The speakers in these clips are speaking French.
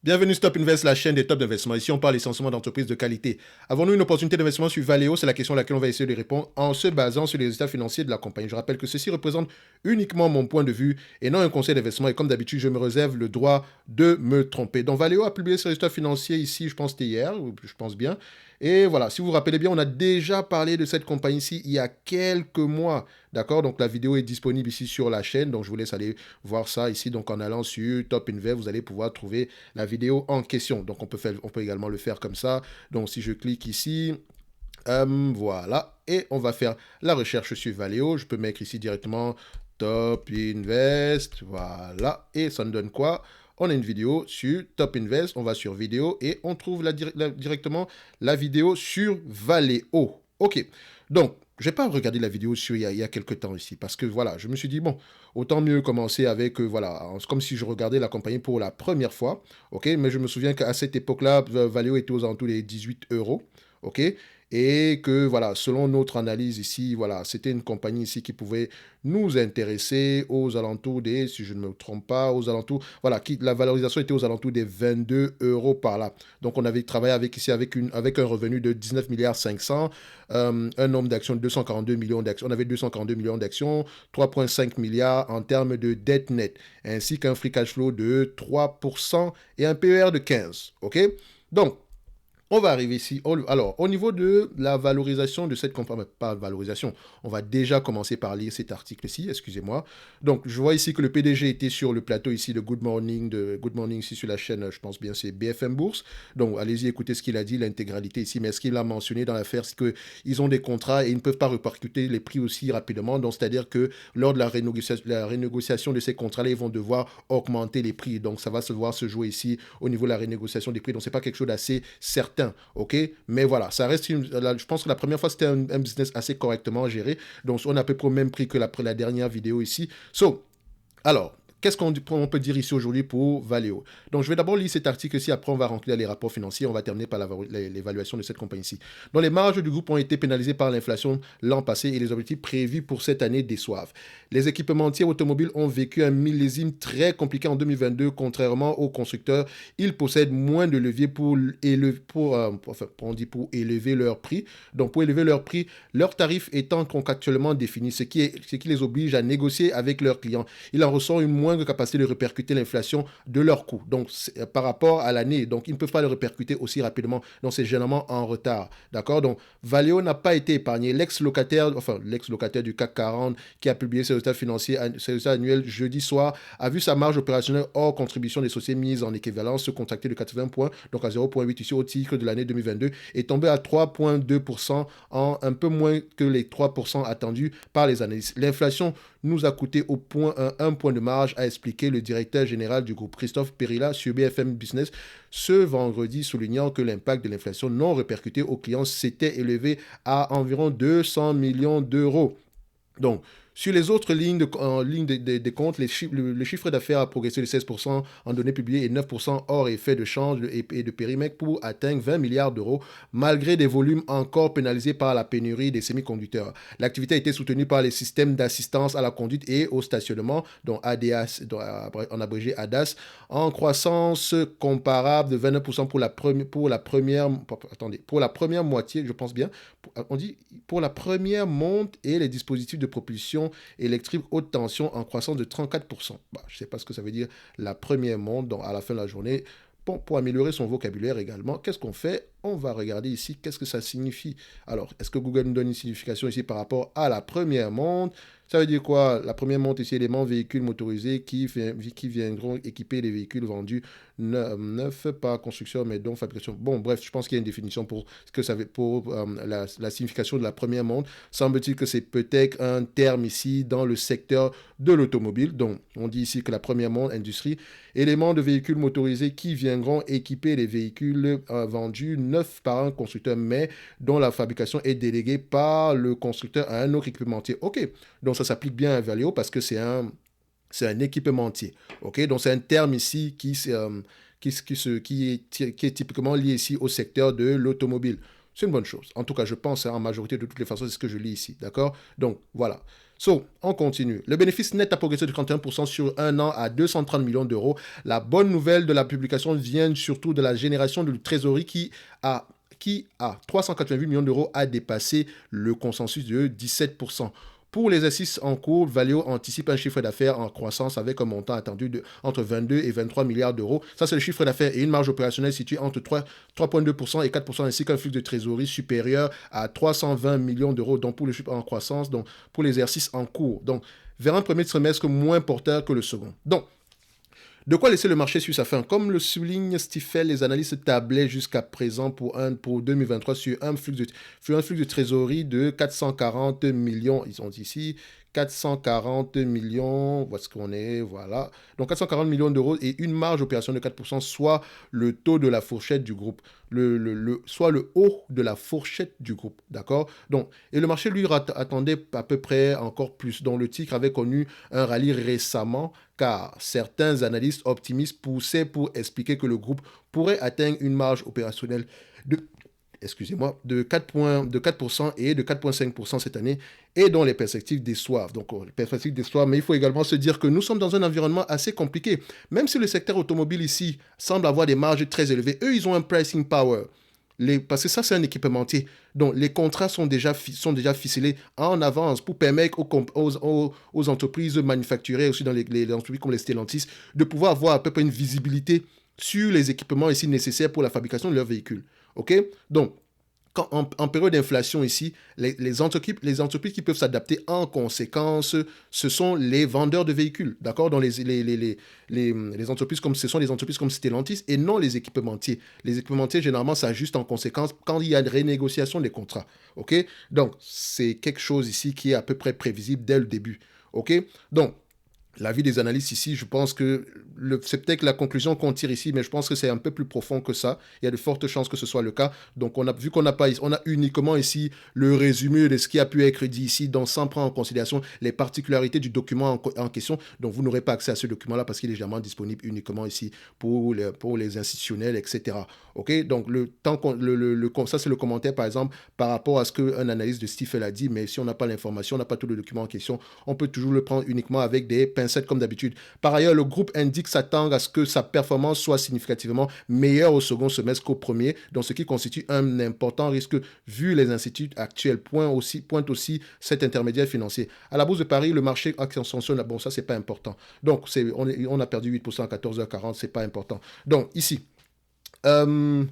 Bienvenue sur Top Invest, la chaîne des top d'investissement. Ici, on parle essentiellement d'entreprises de qualité. Avons-nous une opportunité d'investissement sur Valeo? C'est la question à laquelle on va essayer de répondre en se basant sur les résultats financiers de la compagnie. Je rappelle que ceci représente uniquement mon point de vue et non un conseil d'investissement. Et comme d'habitude, je me réserve le droit de me tromper. Donc, Valeo a publié ses résultats financiers ici, je pense que c'était hier, ou je pense bien. Et voilà, si vous vous rappelez bien, on a déjà parlé de cette compagnie ici il y a quelques mois. D'accord? Donc, la vidéo est disponible ici sur la chaîne. Donc, je vous laisse aller voir ça ici. Donc, en allant sur Top Invest, vous allez pouvoir trouver la vidéo en question. Donc, on peut également le faire comme ça. Donc, si je clique ici, voilà, et on va faire la recherche sur Valeo. Je peux mettre ici directement Top Invest, voilà, et ça nous donne quoi? On a une vidéo sur Top Invest, on va sur vidéo et on trouve directement la vidéo sur Valeo. Ok, donc je n'ai pas regardé la vidéo sur il y a quelques temps ici parce que voilà, je me suis dit, bon, autant mieux commencer avec, voilà, comme si je regardais la compagnie pour la première fois, ok, mais je me souviens qu'à cette époque-là, Valeo était aux alentours des 18 euros, ok, et que voilà, selon notre analyse ici, voilà, c'était une compagnie ici qui pouvait nous intéresser aux alentours des, si je ne me trompe pas, aux alentours, voilà, la valorisation était aux alentours des 22 euros par là. Donc on avait travaillé avec ici avec un revenu de 19 milliards 500, un nombre d'actions de 242 millions d'actions, on avait 242 millions d'actions, 3,5 milliards en termes de dette nette, ainsi qu'un free cash flow de 3% et un PER de 15, ok? Donc, on va arriver ici. Alors, au niveau de la valorisation de cette compagnie, pas valorisation, on va déjà commencer par lire cet article-ci, excusez-moi. Donc, je vois ici que le PDG était sur le plateau ici de Good Morning ici sur la chaîne, je pense bien, c'est BFM Bourse. Donc, allez-y, écoutez ce qu'il a dit, l'intégralité ici. Mais ce qu'il a mentionné dans l'affaire, c'est qu'ils ont des contrats et ils ne peuvent pas répercuter les prix aussi rapidement. Donc, c'est-à-dire que lors de la renégociation de ces contrats-là, ils vont devoir augmenter les prix. Donc, ça va se voir se jouer ici au niveau de la renégociation des prix. Donc, c'est pas quelque chose d'assez certain. Ok, mais voilà, ça reste je pense que la première fois c'était un business assez correctement géré, donc on a à peu près au même prix que la dernière vidéo ici. Alors, qu'est-ce qu'on peut dire ici aujourd'hui pour Valeo? Donc, je vais d'abord lire cet article-ci, après on va remplir les rapports financiers, on va terminer par l'évaluation de cette compagnie-ci. Donc, les marges du groupe ont été pénalisées par l'inflation l'an passé et les objectifs prévus pour cette année déçoivent. Les équipementiers automobiles ont vécu un millésime très compliqué en 2022, contrairement aux constructeurs. Ils possèdent moins de leviers pour élever leur prix. Donc, pour élever leur prix, leurs tarifs étant contractuellement définis, ce qui les oblige à négocier avec leurs clients. Il en ressort une moindre capacité de répercuter l'inflation de leurs coûts. Donc, par rapport à l'année, donc ils ne peuvent pas le répercuter aussi rapidement. Donc, c'est généralement en retard. D'accord? Donc, Valeo n'a pas été épargné. L'ex-locataire du CAC 40 qui a publié ses résultats financiers, ses résultats annuels jeudi soir, a vu sa marge opérationnelle hors contribution des sociétés mise en équivalence se contracter de 80 points, donc à 0,8 ici au titre de l'année 2022, et tomber à 3,2% en un peu moins que les 3% attendus par les analystes. L'inflation nous a coûté au point un point de marge, a expliqué le directeur général du groupe Christophe Perilla sur BFM Business ce vendredi, soulignant que l'impact de l'inflation non répercuté aux clients s'était élevé à environ 200 millions d'euros. Donc, sur les autres lignes des comptes, le chiffre d'affaires a progressé de 16% en données publiées et 9% hors effet de change et de périmètre pour atteindre 20 milliards d'euros, malgré des volumes encore pénalisés par la pénurie des semi-conducteurs. L'activité a été soutenue par les systèmes d'assistance à la conduite et au stationnement, dont ADAS, en abrégé ADAS, en croissance comparable de 29% pour la première moitié, je pense bien, on dit pour la première monte et les dispositifs de propulsion électrique haute tension en croissance de 34%. Bah, je ne sais pas ce que ça veut dire la première monte à la fin de la journée. Bon, pour améliorer son vocabulaire également, qu'est-ce qu'on fait? On va regarder ici qu'est-ce que ça signifie. Alors, est-ce que Google nous donne une signification ici par rapport à la première monte? Ça veut dire quoi? La première monte ici, éléments véhicules motorisés qui viendront équiper les véhicules vendus neufs par construction, mais dont fabrication. Bon, bref, je pense qu'il y a une définition pour ce que ça veut, pour la signification de la première monte. Semble-t-il que c'est peut-être un terme ici dans le secteur de l'automobile. Donc, on dit ici que la première monte, industrie, éléments de véhicules motorisés qui viendront équiper les véhicules vendus neufs par un constructeur, mais dont la fabrication est déléguée par le constructeur à un autre équipementier. Ok, donc ça s'applique bien à Valeo parce que c'est un équipementier. Ok, donc c'est un terme ici qui est typiquement lié ici au secteur de l'automobile. C'est une bonne chose. En tout cas, je pense en majorité de toutes les façons, c'est ce que je lis ici. D'accord? Donc, voilà. On continue. Le bénéfice net a progressé de 31% sur un an à 230 millions d'euros. La bonne nouvelle de la publication vient surtout de la génération de trésorerie qui, à 388 millions d'euros, a dépassé le consensus de 17%. Pour les exercices en cours, Valeo anticipe un chiffre d'affaires en croissance avec un montant attendu entre 22 et 23 milliards d'euros. Ça, c'est le chiffre d'affaires et une marge opérationnelle située entre 3,2% et 4%, ainsi qu'un flux de trésorerie supérieur à 320 millions d'euros donc pour le chiffre en croissance, donc pour l'exercice en cours. Donc, vers un premier trimestre moins porteur que le second. Donc, de quoi laisser le marché sur sa faim? Comme le souligne Stifel, les analystes tablaient jusqu'à présent pour 2023 sur un flux de trésorerie de 440 millions. Ils ont dit ici 440 millions, où est-ce qu'on est, voilà. Donc 440 millions d'euros et une marge opérationnelle de 4%, soit le taux de la fourchette du groupe, soit le haut de la fourchette du groupe, d'accord? Donc, et le marché, lui, attendait à peu près encore plus. Donc le titre avait connu un rallye récemment, car certains analystes optimistes poussaient pour expliquer que le groupe pourrait atteindre une marge opérationnelle de 4% et de 4,5% cette année, et dont les perspectives déçoivent. Donc, les perspectives déçoivent, mais il faut également se dire que nous sommes dans un environnement assez compliqué. Même si le secteur automobile ici semble avoir des marges très élevées, eux, ils ont un pricing power. Parce que ça, c'est un équipementier. Donc, les contrats sont déjà ficelés en avance pour permettre aux entreprises manufacturières, aussi dans les entreprises comme les Stellantis, de pouvoir avoir à peu près une visibilité sur les équipements ici nécessaires pour la fabrication de leurs véhicules. OK? Donc, en période d'inflation ici, les entreprises qui peuvent s'adapter en conséquence, ce sont les vendeurs de véhicules, d'accord? Dans les entreprises ce sont les entreprises comme Stellantis et non les équipementiers. Les équipementiers, généralement, s'ajustent en conséquence quand il y a une renégociation des contrats, ok? Donc, c'est quelque chose ici qui est à peu près prévisible dès le début, ok? Donc, l'avis des analystes ici, je pense que c'est peut-être la conclusion qu'on tire ici, mais je pense que c'est un peu plus profond que ça. Il y a de fortes chances que ce soit le cas. Donc, on a uniquement ici le résumé de ce qui a pu être dit ici, donc sans prendre en considération les particularités du document en question. Donc, vous n'aurez pas accès à ce document-là parce qu'il est généralement disponible uniquement ici pour les institutionnels, etc. OK? Donc, ça, c'est le commentaire, par exemple, par rapport à ce qu'un analyste de Stifel a dit, mais si on n'a pas l'information, on n'a pas tout le document en question, on peut toujours le prendre uniquement avec des pincettes comme d'habitude. Par ailleurs, le groupe indique s'attendre à ce que sa performance soit significativement meilleure au second semestre qu'au premier, donc ce qui constitue un important risque vu les instituts actuels pointent aussi cet intermédiaire financier. À la Bourse de Paris, le marché ascensionne, bon ça c'est pas important. Donc on a perdu 8% à 14h40, c'est pas important. Donc ici, l'année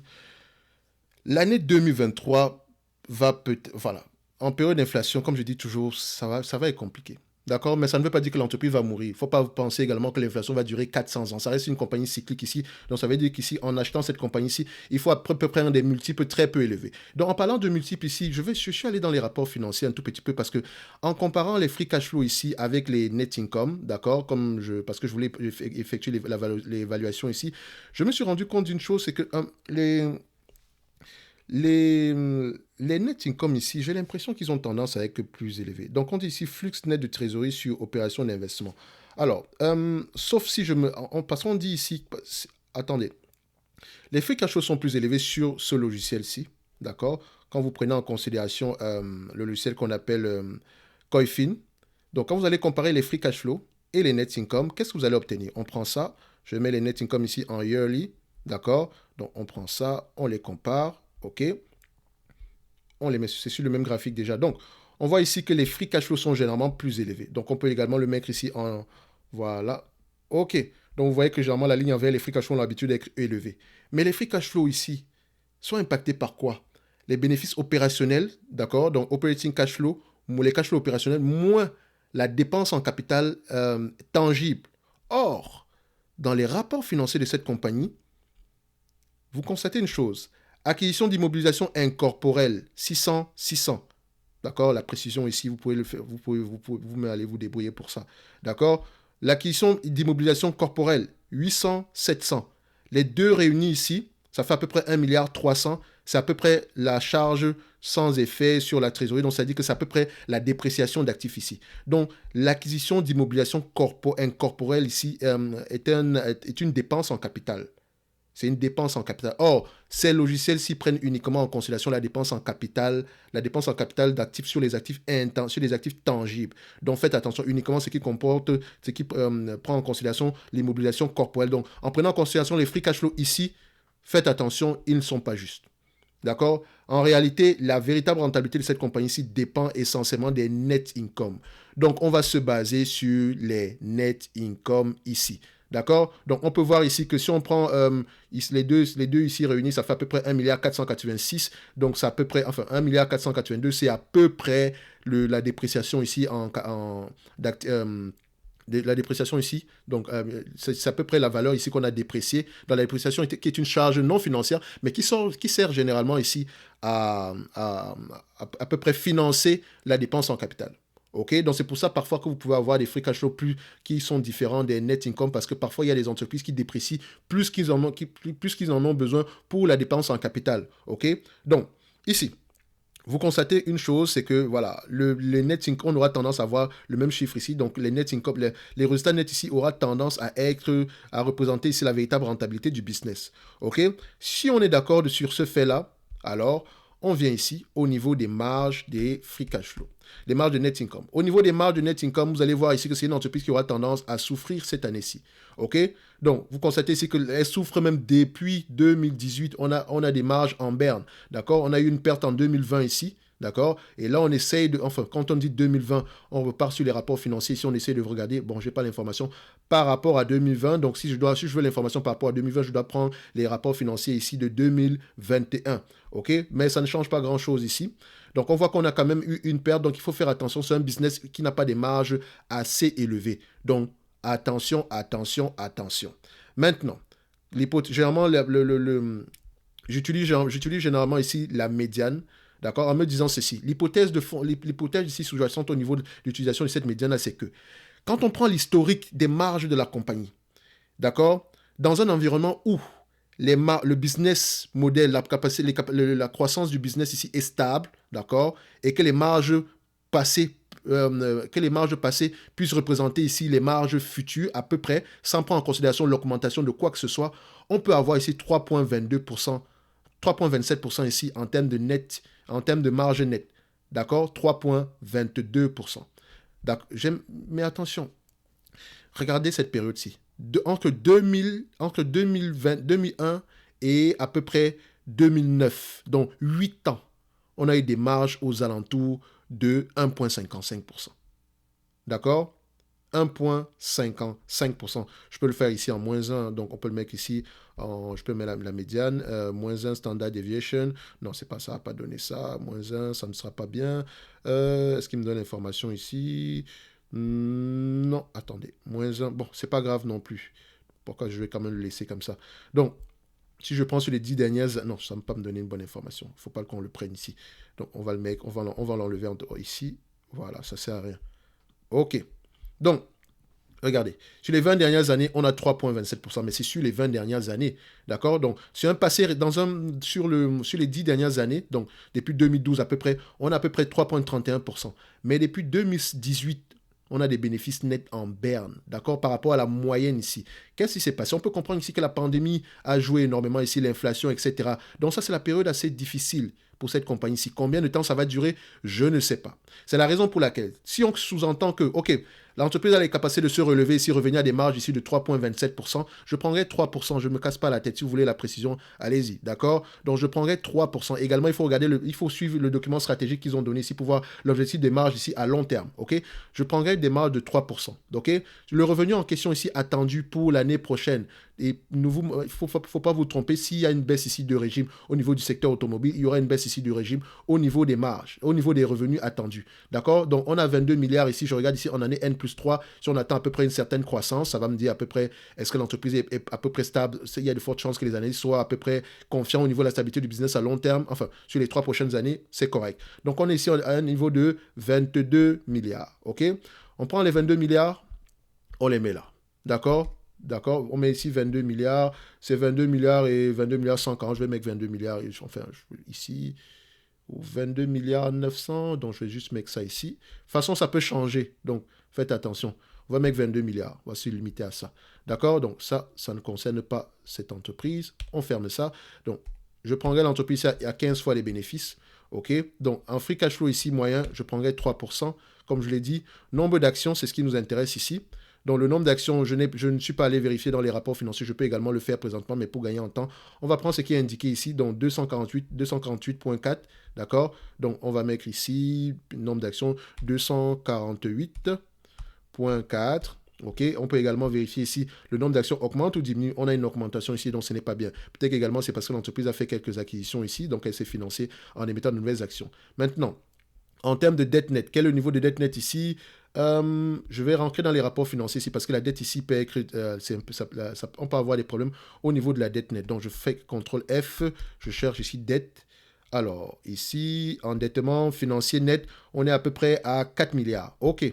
2023 va peut-être, voilà, en période d'inflation, comme je dis toujours, ça va être compliqué. D'accord? Mais ça ne veut pas dire que l'entreprise va mourir. Il ne faut pas penser également que l'inflation va durer 400 ans. Ça reste une compagnie cyclique ici. Donc, ça veut dire qu'ici, en achetant cette compagnie-ci, il faut à peu près prendre des multiples très peu élevés. Donc, en parlant de multiples ici, je suis allé dans les rapports financiers un tout petit peu parce que, en comparant les free cash flow ici avec les net income, d'accord, parce que je voulais effectuer l'évaluation ici, je me suis rendu compte d'une chose, c'est que les net income ici, j'ai l'impression qu'ils ont tendance à être plus élevés. Donc, on dit ici flux net de trésorerie sur opération d'investissement. Alors, sauf si parce qu'on dit ici, attendez, les free cash flow sont plus élevés sur ce logiciel-ci, d'accord? Quand vous prenez en considération le logiciel qu'on appelle Coifin. Donc, quand vous allez comparer les free cash flow et les net income, qu'est-ce que vous allez obtenir? On prend ça, je mets les net income ici en yearly, d'accord? Donc, on prend ça, on les compare. OK, on les met, c'est sur le même graphique déjà. Donc, on voit ici que les free cash flow sont généralement plus élevés. Donc, on peut également le mettre ici en... Voilà. OK. Donc, vous voyez que généralement, la ligne en vert, les free cash flow ont l'habitude d'être élevés. Mais les free cash flow ici sont impactés par quoi? Les bénéfices opérationnels, d'accord? Donc, operating cash flow, les cash flow opérationnels, moins la dépense en capital tangible. Or, dans les rapports financiers de cette compagnie, vous constatez une chose. Acquisition d'immobilisation incorporelle, 600. D'accord? La précision ici, vous pouvez le faire, vous pouvez aller vous débrouiller pour ça. D'accord? L'acquisition d'immobilisation corporelle, 800. Les deux réunis ici, ça fait à peu près 1,3 milliard. C'est à peu près la charge sans effet sur la trésorerie. Donc, ça dit que c'est à peu près la dépréciation d'actifs ici. Donc, l'acquisition d'immobilisation incorporelle ici est une dépense en capital. C'est une dépense en capital. Or, ces logiciels-ci prennent uniquement en considération la dépense en capital d'actifs sur les actifs sur les actifs tangibles. Donc, faites attention uniquement ce qui prend en considération l'immobilisation corporelle. Donc, en prenant en considération les free cash flow ici, faites attention, ils ne sont pas justes. D'accord? En réalité, la véritable rentabilité de cette compagnie-ci dépend essentiellement des net income. Donc, on va se baser sur les net income ici. D'accord? Donc, on peut voir ici que si on prend les deux ici réunis, ça fait à peu près 1,486 milliard. Donc, c'est à peu près, enfin, 1,482 milliard, c'est à peu près la dépréciation ici la dépréciation ici, donc c'est à peu près la valeur ici qu'on a dépréciée dans la dépréciation qui est une charge non financière, mais qui sert généralement ici à peu près financer la dépense en capital. Ok, donc c'est pour ça parfois que vous pouvez avoir des free cash flow qui sont différents des net income parce que parfois il y a des entreprises qui déprécient plus qu'ils en ont besoin pour la dépense en capital. Ok, donc ici, vous constatez une chose, c'est que voilà, les net income, on aura tendance à voir le même chiffre ici. Donc les net income, les résultats nets ici aura tendance à représenter ici la véritable rentabilité du business. Ok? Si on est d'accord sur ce fait-là, alors on vient ici au niveau des marges des free cash flow, des marges de net income. Au niveau des marges de net income, vous allez voir ici que c'est une entreprise qui aura tendance à souffrir cette année-ci. Ok? Donc, vous constatez ici qu'elle souffre même depuis 2018. On a des marges en berne. D'accord? On a eu une perte en 2020 ici. D'accord? Et là, on essaye de... Enfin, quand on dit 2020, on repart sur les rapports financiers. Si on essaie de regarder... Bon, je n'ai pas l'information par rapport à 2020. Donc, si je veux l'information par rapport à 2020, je dois prendre les rapports financiers ici de 2021. OK? Mais ça ne change pas grand-chose ici. Donc, on voit qu'on a quand même eu une perte. Donc, il faut faire attention. C'est un business qui n'a pas des marges assez élevées. Donc, attention, attention, attention. Maintenant, généralement, j'utilise généralement ici la médiane, d'accord, en me disant ceci. L'hypothèse ici sous-jacente au niveau de l'utilisation de cette médiane, c'est que quand on prend l'historique des marges de la compagnie, d'accord, dans un environnement où le business model, la croissance du business ici est stable, d'accord, et que les marges passées puissent représenter ici les marges futures à peu près, sans prendre en considération l'augmentation de quoi que ce soit, on peut avoir ici 3,22%, 3,27% ici en termes de marge nette. D'accord? 3,22%. Mais attention, regardez cette période-ci. Entre 2001 et à peu près 2009, donc 8 ans, on a eu des marges aux alentours de 1,55%. D'accord? 1,55%. Je peux le faire ici en moins 1, donc on peut le mettre ici, je peux mettre la médiane, moins 1 standard deviation. Non, c'est pas ça, ça va pas donner ça. Moins 1, ça ne sera pas bien. Est-ce qu'il me donne l'information ici? Non, attendez. Moins 1, bon, c'est pas grave non plus. Pourquoi je vais quand même le laisser comme ça? Donc, si je prends sur les 10 dernières... Non, ça ne va pas me donner une bonne information. Il ne faut pas qu'on le prenne ici. Donc, on va le mettre, on va l'enlever ici. Voilà, ça ne sert à rien. OK. Donc, regardez. Sur les 20 dernières années, on a 3,27%. Mais c'est sur les 20 dernières années. D'accord? Donc, sur les 10 dernières années, donc depuis 2012 à peu près, on a à peu près 3,31%. Mais depuis 2018, on a des bénéfices nets en berne, d'accord, par rapport à la moyenne ici. Qu'est-ce qui s'est passé? On peut comprendre ici que la pandémie a joué énormément ici, l'inflation, etc. Donc ça, c'est la période assez difficile pour cette compagnie-ci. Combien de temps ça va durer? Je ne sais pas. C'est la raison pour laquelle, si on sous-entend que, OK, l'entreprise a les capacités de se relever ici, revenir à des marges ici de 3,27%, je prendrai 3%, je ne me casse pas la tête. Si vous voulez la précision, allez-y, d'accord? Donc je prendrai 3%. Également, il faut suivre le document stratégique qu'ils ont donné ici pour voir l'objectif des marges ici à long terme, OK? Je prendrai des marges de 3%, OK? Le revenu en question ici attendu pour l'année prochaine, et il ne faut pas vous tromper, s'il y a une baisse ici de régime au niveau du secteur automobile, il y aura une baisse ici du régime au niveau des marges, au niveau des revenus attendus. D'accord? Donc on a 22 milliards ici, je regarde ici en année N+3, si on attend à peu près une certaine croissance, ça va me dire à peu près, est-ce que l'entreprise est à peu près stable? Il y a de fortes chances que les analystes soient à peu près confiants au niveau de la stabilité du business à long terme, enfin sur les 3 prochaines années, c'est correct. Donc on est ici à un niveau de 22 milliards. OK? On prend les 22 milliards, on les met là. D'accord? D'accord, on met ici 22 milliards, c'est 22 milliards et 22 milliards 140, je vais mettre 22 milliards, enfin, ici, ou 22 milliards 900, donc je vais juste mettre ça ici. De toute façon, ça peut changer, donc faites attention. On va mettre 22 milliards. On va se limiter à ça. D'accord? Donc, ça ne concerne pas cette entreprise. On ferme ça. Donc, je prendrai l'entreprise à 15 fois les bénéfices. OK? Donc, en free cash flow ici, moyen, je prendrai 3%. Comme je l'ai dit, nombre d'actions, c'est ce qui nous intéresse ici. Donc, le nombre d'actions, je ne suis pas allé vérifier dans les rapports financiers. Je peux également le faire présentement, mais pour gagner en temps, on va prendre ce qui est indiqué ici, donc 248.4, d'accord? Donc, on va mettre ici, nombre d'actions, 248.4. OK, on peut également vérifier ici, le nombre d'actions augmente ou diminue. On a une augmentation ici, donc ce n'est pas bien. Peut-être également, c'est parce que l'entreprise a fait quelques acquisitions ici, donc elle s'est financée en émettant de nouvelles actions. Maintenant, en termes de dette nette, quel est le niveau de dette nette ici? Je vais rentrer dans les rapports financiers ici parce que la dette ici peut être, on peut avoir des problèmes au niveau de la dette nette. Donc, je fais CTRL F, je cherche ici dette. Alors, ici, endettement financier net, on est à peu près à 4 milliards. OK,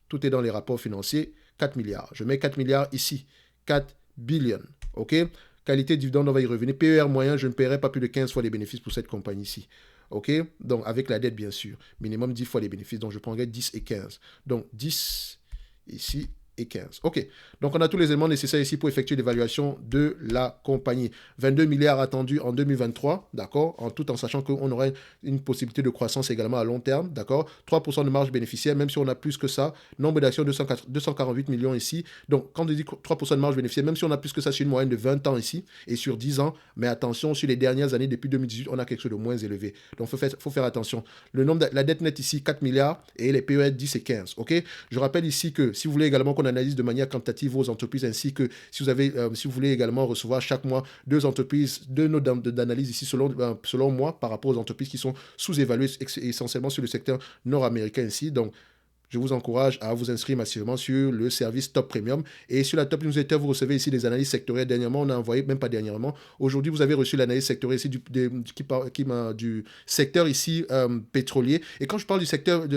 tout est dans les rapports financiers, 4 milliards. Je mets 4 milliards ici, 4 billions. OK, qualité dividende, on va y revenir. PER moyen, je ne paierai pas plus de 15 fois les bénéfices pour cette compagnie ici. OK? Donc, avec la dette, bien sûr. Minimum 10 fois les bénéfices. Donc, je prendrai 10 et 15. Donc, 10 ici et 15. OK. Donc, on a tous les éléments nécessaires ici pour effectuer l'évaluation de la compagnie. 22 milliards attendus en 2023, d'accord? Tout en sachant qu'on aurait une possibilité de croissance également à long terme, d'accord? 3% de marge bénéficiaire, même si on a plus que ça. Nombre d'actions, 248 millions ici. Donc, quand on dit 3% de marge bénéficiaire, même si on a plus que ça sur une moyenne de 20 ans ici et sur 10 ans, mais attention, sur les dernières années, depuis 2018, on a quelque chose de moins élevé. Donc, il faut faire attention. Le nombre la dette nette ici, 4 milliards et les PER 10 et 15, OK? Je rappelle ici que si vous voulez également qu'on analyse de manière quantitative vos entreprises, ainsi que si vous voulez également recevoir chaque mois deux notes d'analyse ici selon moi par rapport aux entreprises qui sont sous-évaluées essentiellement sur le secteur nord-américain ici. Donc, je vous encourage à vous inscrire massivement sur le service Top Premium. Et sur la Top Newsletter, vous recevez ici des analyses sectorielles. Dernièrement, on a envoyé, même pas dernièrement, aujourd'hui, vous avez reçu l'analyse sectorielle ici du secteur ici pétrolier. Et quand je parle du secteur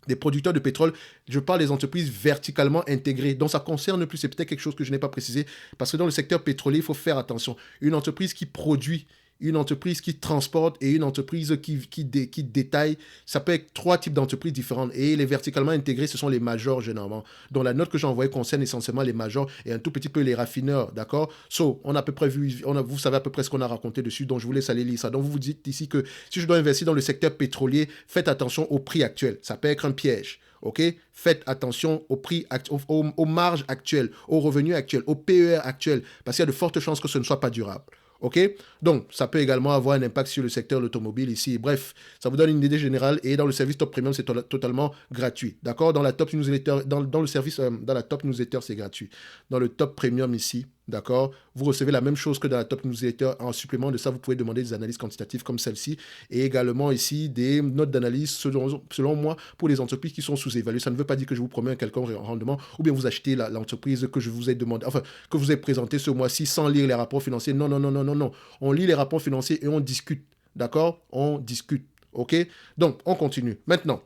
des producteurs de pétrole, je parle des entreprises verticalement intégrées. Donc, ça concerne plus, c'est peut-être quelque chose que je n'ai pas précisé, parce que dans le secteur pétrolier, il faut faire attention. Une entreprise qui produit, une entreprise qui transporte et une entreprise qui détaille, ça peut être 3 types d'entreprises différentes. Et les verticalement intégrés, ce sont les majors généralement. Donc, la note que j'ai envoyée concerne essentiellement les majors et un tout petit peu les raffineurs, d'accord? On a à peu près vous savez à peu près ce qu'on a raconté dessus, donc je vous laisse aller lire ça. Donc, vous vous dites ici que si je dois investir dans le secteur pétrolier, faites attention au prix actuel. Ça peut être un piège. OK? Faites attention au prix, aux marges actuelles, aux revenus actuels, au PER actuel, parce qu'il y a de fortes chances que ce ne soit pas durable. OK? Donc, ça peut également avoir un impact sur le secteur de l'automobile ici. Bref, ça vous donne une idée générale et dans le service Top Premium, c'est totalement gratuit. D'accord? Dans la Top Newsletter, dans le service, dans la Top Newsletter, c'est gratuit. Dans le Top Premium ici, d'accord? Vous recevez la même chose que dans la Top Newsletter. En supplément de ça, vous pouvez demander des analyses quantitatives comme celle-ci et également ici des notes d'analyse selon moi pour les entreprises qui sont sous-évaluées. Ça ne veut pas dire que je vous promets un quelconque rendement ou bien vous achetez l'entreprise que je vous ai demandé, enfin, que vous ai présenté ce mois-ci sans lire les rapports financiers. Non, non, non, non, non, non. On lit les rapports financiers et on discute. D'accord? On discute. OK? Donc, on continue. Maintenant,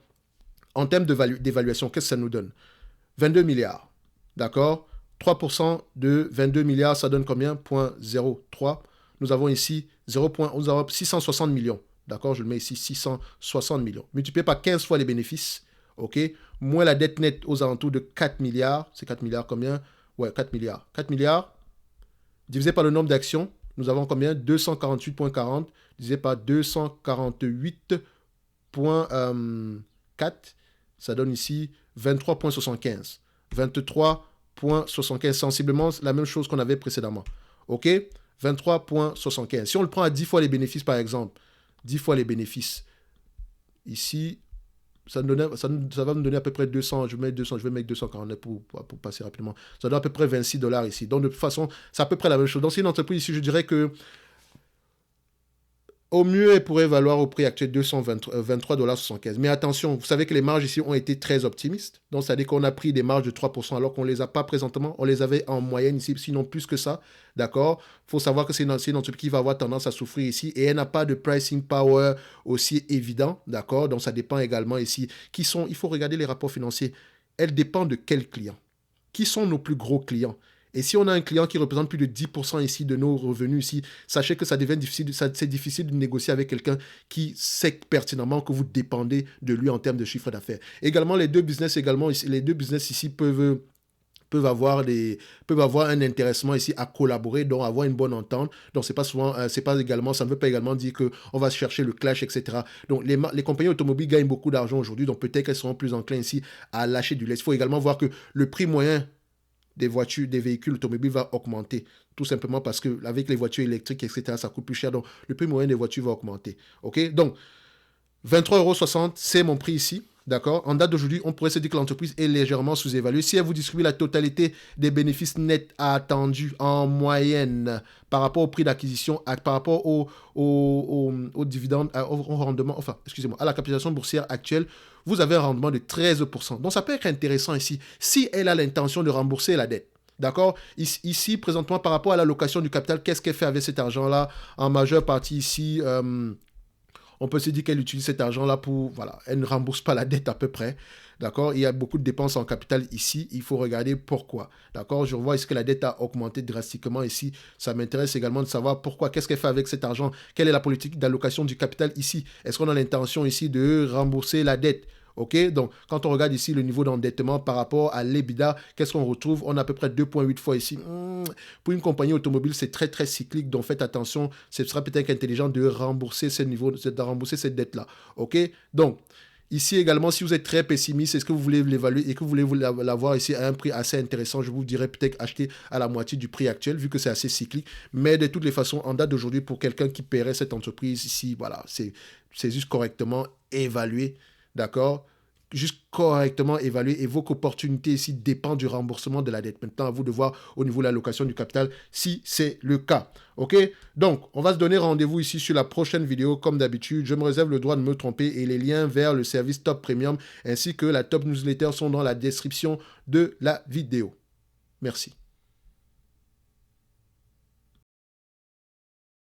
en termes d'évaluation, qu'est-ce que ça nous donne? 22 milliards. D'accord? 3% de 22 milliards, ça donne combien? 0,03. Nous avons ici 660 millions. D'accord? Je le mets ici, 660 millions. Multiplié par 15 fois les bénéfices. OK? Moins la dette nette aux alentours de 4 milliards. C'est 4 milliards combien? Ouais, 4 milliards. 4 milliards divisé par le nombre d'actions. Nous avons combien? 248,40 divisé par 248,4. Ça donne ici 23,75. 23,75. Sensiblement la même chose qu'on avait précédemment. OK? 23,75. Si on le prend à 10 fois les bénéfices, par exemple, 10 fois les bénéfices, ici, ça va me donner à peu près 200, je vais mettre 249 pour passer rapidement. Ça donne à peu près $26 ici. Donc, de toute façon, c'est à peu près la même chose. Donc, c'est une entreprise ici, je dirais que au mieux, elle pourrait valoir au prix actuel $23,75. Mais attention, vous savez que les marges ici ont été très optimistes. Donc, c'est-à-dire qu'on a pris des marges de 3% alors qu'on ne les a pas présentement. On les avait en moyenne ici, sinon plus que ça. D'accord? Il faut savoir que c'est une entreprise qui va avoir tendance à souffrir ici et elle n'a pas de pricing power aussi évident. D'accord? Donc, ça dépend également ici. Il faut regarder les rapports financiers. Elle dépend de quels clients? Qui sont nos plus gros clients? Et si on a un client qui représente plus de 10% ici de nos revenus ici, sachez que ça devient difficile, c'est difficile de négocier avec quelqu'un qui sait pertinemment que vous dépendez de lui en termes de chiffre d'affaires. Également, les deux business ici peuvent avoir un intéressement ici à collaborer, donc avoir une bonne entente. Donc c'est pas également, ça ne veut pas également dire que on va chercher le clash, etc. Donc les compagnies automobiles gagnent beaucoup d'argent aujourd'hui, donc peut-être qu'elles seront plus enclins ici à lâcher du lest. Il faut également voir que le prix moyen des véhicules automobiles va augmenter. Tout simplement parce que avec les voitures électriques, etc., ça coûte plus cher. Donc le prix moyen des voitures va augmenter. OK? Donc 23,60 €, c'est mon prix ici. D'accord? En date d'aujourd'hui, on pourrait se dire que l'entreprise est légèrement sous-évaluée. Si elle vous distribue la totalité des bénéfices nets attendus en moyenne par rapport au prix d'acquisition, par rapport au dividende, au rendement, enfin, excusez-moi, à la capitalisation boursière actuelle, vous avez un rendement de 13%. Donc, ça peut être intéressant ici si elle a l'intention de rembourser la dette. D'accord? Ici, présentement, par rapport à l'allocation du capital, qu'est-ce qu'elle fait avec cet argent-là? En majeure partie ici, on peut se dire qu'elle utilise cet argent-là pour... Voilà, elle ne rembourse pas la dette à peu près. D'accord? Il y a beaucoup de dépenses en capital ici. Il faut regarder pourquoi. D'accord? Je vois est-ce que la dette a augmenté drastiquement ici. Ça m'intéresse également de savoir pourquoi. Qu'est-ce qu'elle fait avec cet argent? Quelle est la politique d'allocation du capital ici? Est-ce qu'on a l'intention ici de rembourser la dette? OK? Donc, quand on regarde ici le niveau d'endettement par rapport à l'EBITDA, qu'est-ce qu'on retrouve? On a à peu près 2,8 fois ici. Pour une compagnie automobile, c'est très, très cyclique. Donc, faites attention. Ce sera peut-être intelligent de rembourser de rembourser cette dette-là. OK? Donc, ici également, si vous êtes très pessimiste, est-ce que vous voulez l'évaluer et que vous voulez l'avoir ici à un prix assez intéressant, je vous dirais peut-être acheter à la moitié du prix actuel, vu que c'est assez cyclique. Mais de toutes les façons, en date d'aujourd'hui, pour quelqu'un qui paierait cette entreprise ici, voilà, c'est juste correctement évalué. D'accord? Juste correctement évalué et vos opportunités ici dépendent du remboursement de la dette. Maintenant, à vous de voir au niveau de l'allocation du capital si c'est le cas. OK? Donc, on va se donner rendez-vous ici sur la prochaine vidéo. Comme d'habitude, je me réserve le droit de me tromper et les liens vers le service Top Premium ainsi que la Top Newsletter sont dans la description de la vidéo. Merci.